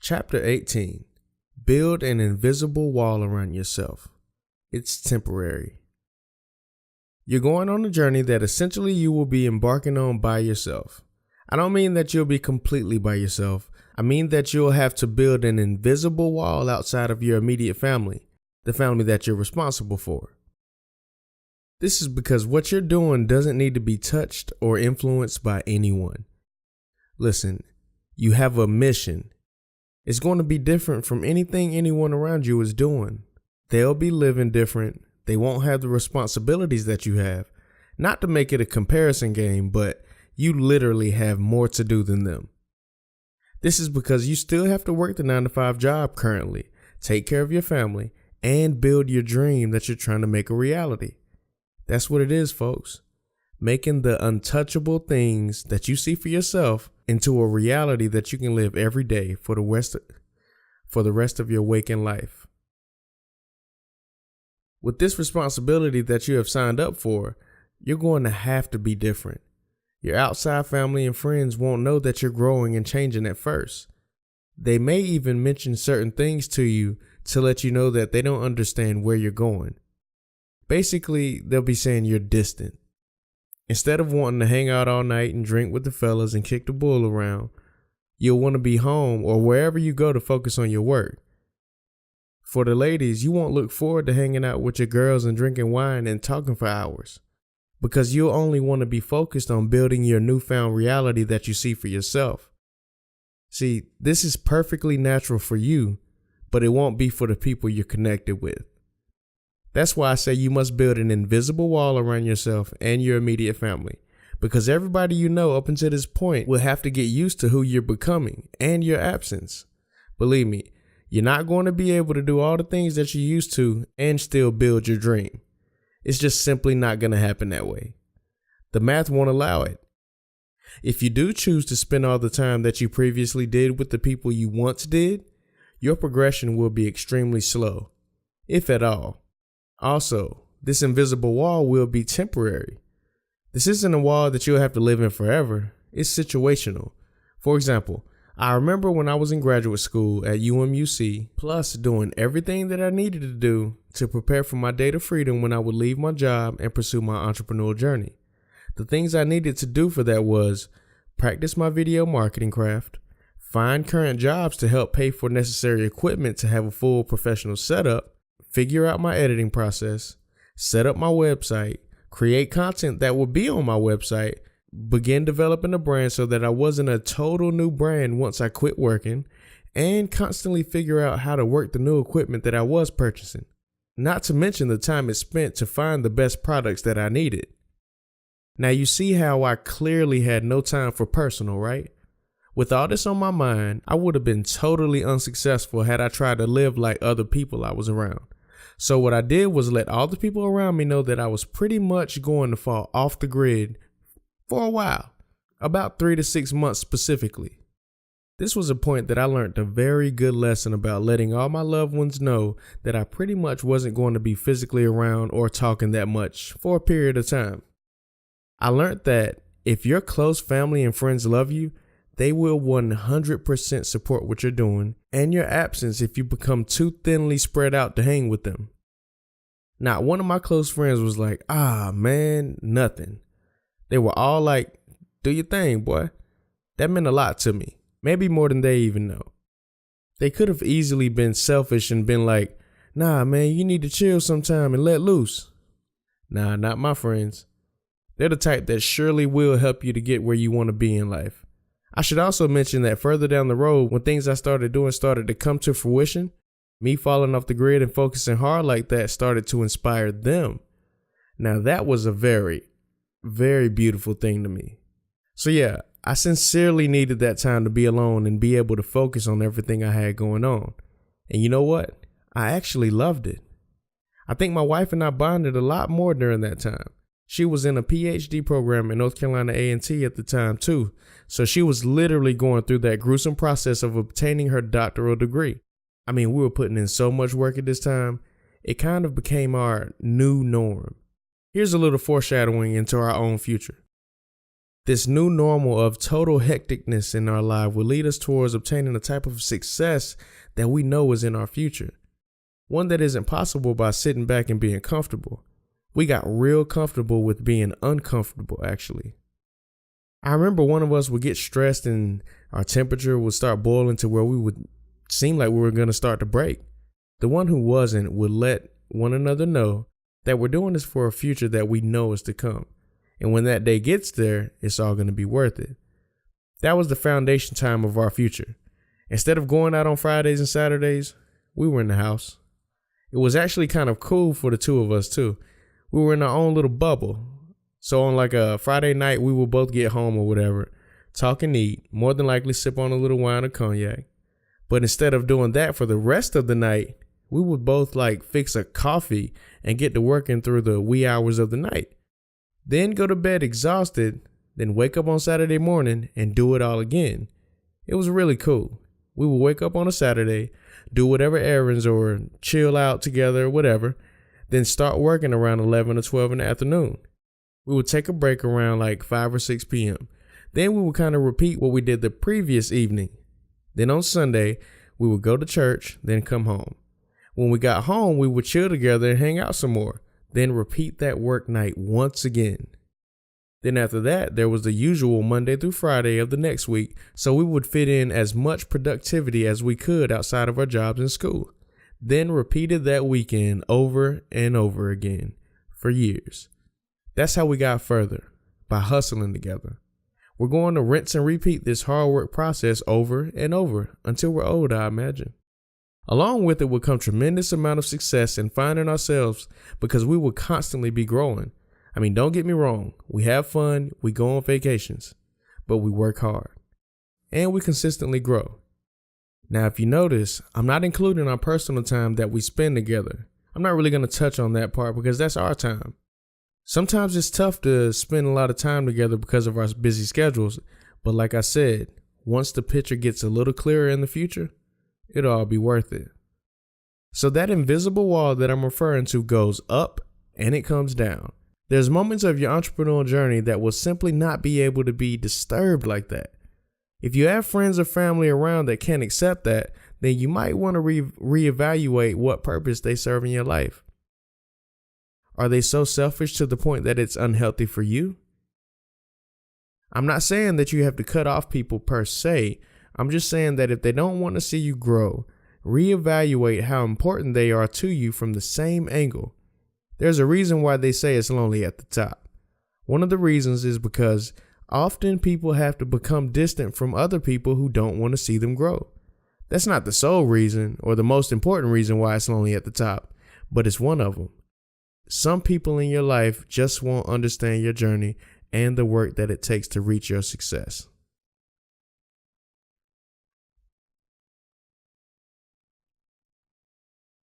Chapter 18. Build an invisible wall around yourself. It's temporary. You're going on a journey that essentially you will be embarking on by yourself. I don't mean that you'll be completely by yourself. I mean that you'll have to build an invisible wall outside of your immediate family, the family that you're responsible for. This is because what you're doing doesn't need to be touched or influenced by anyone. Listen, you have a mission. It's going to be different from anything anyone around you is doing. They'll be living different. They won't have the responsibilities that you have. Not to make it a comparison game, but you literally have more to do than them. This is because you still have to work the 9-to-5 job currently, take care of your family, and build your dream that you're trying to make a reality. That's what it is, folks. Making the untouchable things that you see for yourself into a reality that you can live every day for the rest of your waking life. With this responsibility that you have signed up for, you're going to have to be different. Your outside family and friends won't know that you're growing and changing at first. They may even mention certain things to you to let you know that they don't understand where you're going. Basically, they'll be saying you're distant. Instead of wanting to hang out all night and drink with the fellas and kick the bull around, you'll want to be home or wherever you go to focus on your work. For the ladies, you won't look forward to hanging out with your girls and drinking wine and talking for hours, because you'll only want to be focused on building your newfound reality that you see for yourself. See, this is perfectly natural for you, but it won't be for the people you're connected with. That's why I say you must build an invisible wall around yourself and your immediate family, because everybody you know up until this point will have to get used to who you're becoming and your absence. Believe me, you're not going to be able to do all the things that you used to and still build your dream. It's just simply not going to happen that way. The math won't allow it. If you do choose to spend all the time that you previously did with the people you once did, your progression will be extremely slow, if at all. Also, this invisible wall will be temporary. This isn't a wall that you'll have to live in forever. It's situational. For example, I remember when I was in graduate school at UMUC, plus doing everything that I needed to do to prepare for my date of freedom when I would leave my job and pursue my entrepreneurial journey. The things I needed to do for that was practice my video marketing craft, find current jobs to help pay for necessary equipment to have a full professional setup, figure out my editing process, set up my website, create content that will be on my website, begin developing a brand so that I wasn't a total new brand once I quit working, and constantly figure out how to work the new equipment that I was purchasing. Not to mention the time it spent to find the best products that I needed. Now you see how I clearly had no time for personal, right? With all this on my mind, I would have been totally unsuccessful had I tried to live like other people I was around. So what I did was let all the people around me know that I was pretty much going to fall off the grid for a while, about 3 to 6 months specifically. This was a point that I learned a very good lesson about letting all my loved ones know that I pretty much wasn't going to be physically around or talking that much for a period of time. I learned that if your close family and friends love you, they will 100% support what you're doing and your absence if you become too thinly spread out to hang with them. Not one of my close friends was like, man, nothing. They were all like, do your thing, boy. That meant a lot to me, maybe more than they even know. They could have easily been selfish and been like, nah, man, you need to chill sometime and let loose. Nah, not my friends. They're the type that surely will help you to get where you want to be in life. I should also mention that further down the road, when things I started doing started to come to fruition, me falling off the grid and focusing hard like that started to inspire them. Now that was a very, very beautiful thing to me. So yeah, I sincerely needed that time to be alone and be able to focus on everything I had going on. And you know what? I actually loved it. I think my wife and I bonded a lot more during that time. She was in a PhD program at North Carolina A&T at the time too, so she was literally going through that gruesome process of obtaining her doctoral degree. I mean, we were putting in so much work at this time, it kind of became our new norm. Here's a little foreshadowing into our own future. This new normal of total hecticness in our life will lead us towards obtaining a type of success that we know is in our future. One that isn't possible by sitting back and being comfortable. We got real comfortable with being uncomfortable, actually. I remember one of us would get stressed and our temperature would start boiling to where we would seem like we were going to start to break. The one who wasn't would let one another know that we're doing this for a future that we know is to come. And when that day gets there, it's all going to be worth it. That was the foundation time of our future. Instead of going out on Fridays and Saturdays, we were in the house. It was actually kind of cool for the two of us too. We were in our own little bubble. So on like a Friday night, we would both get home or whatever, talk and eat, more than likely sip on a little wine or cognac. But instead of doing that for the rest of the night, we would both like fix a coffee and get to working through the wee hours of the night. Then go to bed exhausted, then wake up on Saturday morning and do it all again. It was really cool. We would wake up on a Saturday, do whatever errands or chill out together or whatever, then start working around 11 or 12 in the afternoon. We would take a break around like 5 or 6 p.m. Then we would kind of repeat what we did the previous evening. Then on Sunday, we would go to church, then come home. When we got home, we would chill together and hang out some more, then repeat that work night once again. Then after that, there was the usual Monday through Friday of the next week, so we would fit in as much productivity as we could outside of our jobs and school. Then repeated that weekend over and over again for years. That's how we got further, by hustling together. We're going to rinse and repeat this hard work process over and over until we're old, I imagine. Along with it will come tremendous amount of success in finding ourselves because we will constantly be growing. I mean, don't get me wrong. We have fun, we go on vacations, but we work hard and we consistently grow. Now, if you notice, I'm not including our personal time that we spend together. I'm not really going to touch on that part because that's our time. Sometimes it's tough to spend a lot of time together because of our busy schedules. But like I said, once the picture gets a little clearer in the future, it'll all be worth it. So that invisible wall that I'm referring to goes up and it comes down. There's moments of your entrepreneurial journey that will simply not be able to be disturbed like that. If you have friends or family around that can't accept that, then you might want to reevaluate what purpose they serve in your life. Are they so selfish to the point that it's unhealthy for you? I'm not saying that you have to cut off people per se. I'm just saying that if they don't want to see you grow, reevaluate how important they are to you from the same angle. There's a reason why they say it's lonely at the top. One of the reasons is because often people have to become distant from other people who don't want to see them grow. That's not the sole reason or the most important reason why it's lonely at the top, but it's one of them. Some people in your life just won't understand your journey and the work that it takes to reach your success.